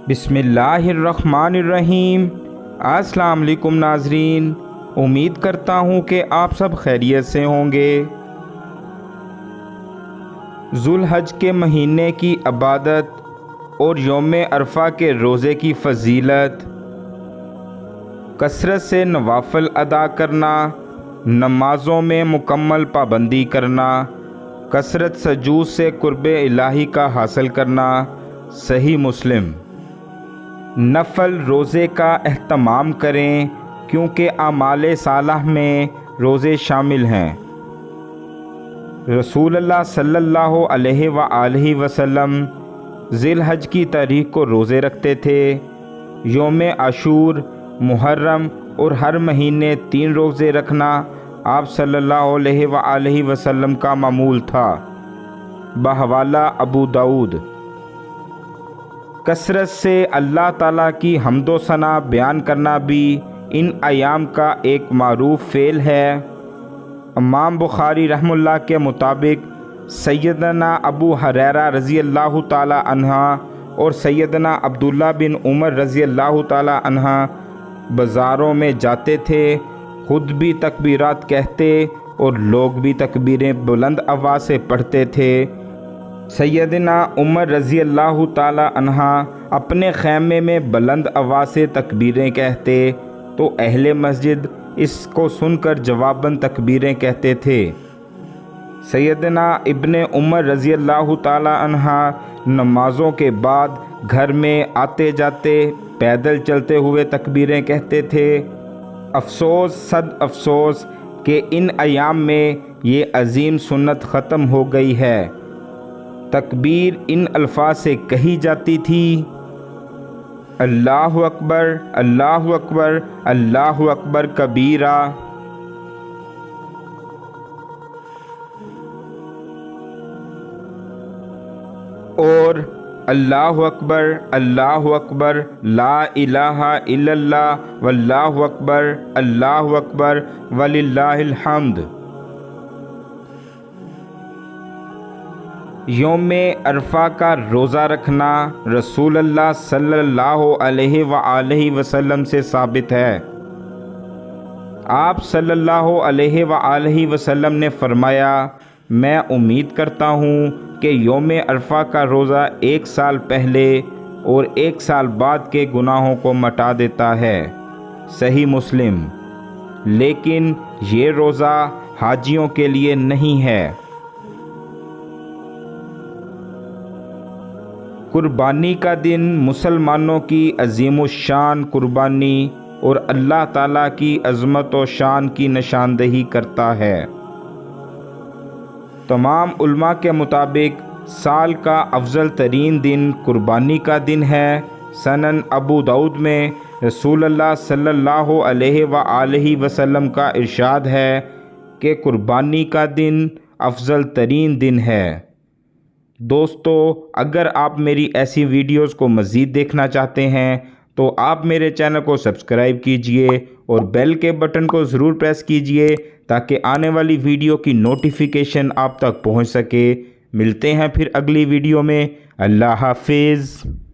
बिस्मिल्लाहिर्रहमानिर्रहीम। अस्सलाम वालेकुम नाज़रीन, उम्मीद करता हूँ कि आप सब खैरियत से होंगे। ज़ुल्हज के महीने की इबादत और यौम अरफा के रोज़े की फ़जीलत, कसरत से नवाफ़िल अदा करना, नमाज़ों में मुकम्मल पाबंदी करना, कसरत सजूद से कुर्ब इलाही का हासिल करना। सही मुस्लिम। नफल रोज़े का एहतमाम करें क्योंकि आमाले सालह में रोज़े शामिल हैं। रसूलुल्लाह सल्लल्लाहु अलैहि वसल्लम ज़िलहज की तारीख को रोज़े रखते थे। यौम आशूर, मुहर्रम और हर महीने 3 रोज़े रखना आप सल्लल्लाहु अलैहि वसल्लम का मामूल था। बहवाला अबू दाऊद। कसरत से अल्लाह ताला की हम्दो सना बयान करना भी इन अयाम का एक मारूफ फ़ेल है। इमाम बुखारी रहमुल्लाह के मुताबिक सैयदना अबू हुरैरा रज़ी अल्लाह ताला अन्हा और सैयदना अब्दुल्ला बिन उमर रज़ी अल्लाह ताला अन्हा बाज़ारों में जाते थे, खुद भी तकबीरात कहते और लोग भी तकबीरें बुलंद आवाज़ से पढ़ते थे। सैयदना उमर रज़ी अल्लाह ताला अन्हा अपने ख़ैमे में बुलंद आवाज़ से तकबीरें कहते तो अहले मस्जिद इसको सुनकर जवाबन तकबीरें कहते थे। सैयदना इब्ने उमर रज़ी अल्लाह ताला अन्हा नमाज़ों के बाद घर में आते जाते पैदल चलते हुए तकबीरें कहते थे। अफसोस सद अफसोस कि इन अयाम में ये अजीम सुन्नत ख़त्म हो गई है। तकबीर इन अल्फाज से कही जाती थी, अल्लाहु अकबर, अल्लाहु अकबर, अल्लाहु अकबर कबीरा। और अल्लाहु अकबर, अल्लाहु अकबर, ला इलाहा इल्लल्लाह, वल्लाहु अकबर, अल्लाहु अकबर, वलिल्लाहिल हम्द। यौम अरफा का रोज़ा रखना रसूलुल्लाह सल्लल्लाहु अलैहि वसल्लम से साबित है। आप सल्लल्लाहु अलैहि वसल्लम ने फरमाया, मैं उम्मीद करता हूँ कि यौम अरफा का रोज़ा 1 साल पहले और 1 साल बाद के गुनाहों को मिटा देता है। सही मुस्लिम। लेकिन ये रोज़ा हाजियों के लिए नहीं है। कुर्बानी का दिन मुसलमानों की अज़ीमुश्शान कुर्बानी और अल्लाह ताला की अज़मत व शान की निशानदही करता है। तमाम उलमा के मुताबिक साल का अफजल तरीन दिन कुर्बानी का दिन है। सनन अबू दाऊद में रसूलुल्लाह सल्लल्लाहु अलैहि वसल्लम का इरशाद है कि कुर्बानी का दिन अफजल तरीन दिन है। दोस्तों, अगर आप मेरी ऐसी वीडियोस को मज़ीद देखना चाहते हैं तो आप मेरे चैनल को सब्सक्राइब कीजिए और बेल के बटन को ज़रूर प्रेस कीजिए ताकि आने वाली वीडियो की नोटिफिकेशन आप तक पहुंच सके। मिलते हैं फिर अगली वीडियो में। अल्लाह हाफिज़।